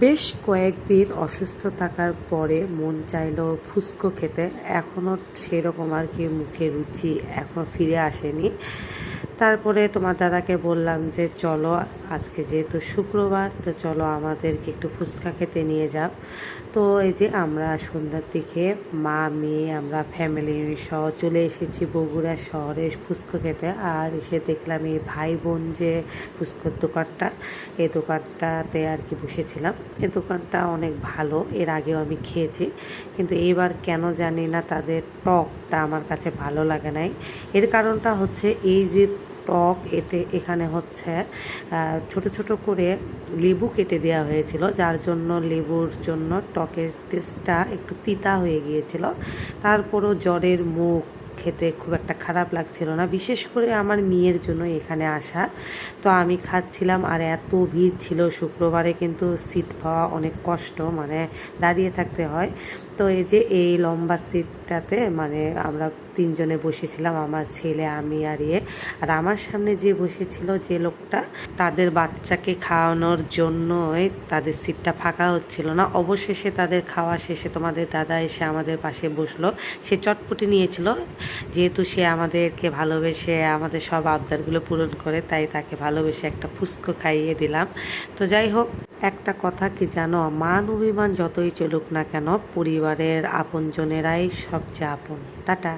বেশ কয়েকদিন অসুস্থ থাকার পরে মন চাইলো ফুচকো খেতে। এখনও সেরকম আর কি মুখে রুচি এখনও ফিরে আসেনি। তারপরে তোমার দাদাকে বললাম যে চলো, আজকে যেহেতু শুক্রবার, তো চলো আমাদেরকে একটু ফুচকা খেতে নিয়ে যাও। তো এই যে আমরা সন্ধ্যার দিকে মা মেয়ে আমরা ফ্যামিলি সহ চলে এসেছি বগুড়া শহরে ফুচকো খেতে। আর এসে দেখলাম এই ভাই বোন যে ফুচকোর দোকানটা, এই দোকানটাতে আর কি বসেছিলাম। এই দোকানটা অনেক ভালো, এর আগেও আমি খেয়েছি, কিন্তু এবার কেন জানি না তাদের টকটা আমার কাছে ভালো লাগে নাই। এর কারণটা হচ্ছে এই যে টক, এখানে হচ্ছে ছোট ছোট করে লেবু কেটে দেওয়া হয়েছিল, যার জন্য লেবুর জন্য টকের টেস্টটা একটু তিতা হয়ে গিয়েছিল। তারপরও জ্বরের মুখ খেতে খুব একটা খারাপ লাগছিল না, বিশেষ করে আমার মেয়ের জন্য এখানে আসা। তো আমি খাচ্ছিলাম, আর এত ভিড় ছিল শুক্রবারে, কিন্তু সিট পাওয়া অনেক কষ্ট, মানে দাঁড়িয়ে থাকতে হয়। তো এই যে এই লম্বা সিটটাতে মানে আমরা তিনজনে বসেছিলাম, আমার ছেলে আমি আর আমার সামনে যে বসেছিল যে লোকটা, তাদের বাচ্চাকে খাওয়ানোর জন্যই তাদের সিটটা ফাঁকা হচ্ছিল না। অবশেষে তাদের খাওয়া শেষে তোমাদের দাদা এসে আমাদের পাশে বসলো। সে চটপটি নিয়েছিল, যেহেতু সে আমাদেরকে ভালোবেসে আমাদের সব আবদারগুলো পূরণ করে, তাই তাকে ভালোবেসে একটা ফুচকো খাইয়ে দিলাম। তো যাই হোক, একটা কথা কি জানো, মান অভিমান যতই চলুক না কেন, পরিবারের আপনজনেরাই সবচেয়ে আপন। টাটা।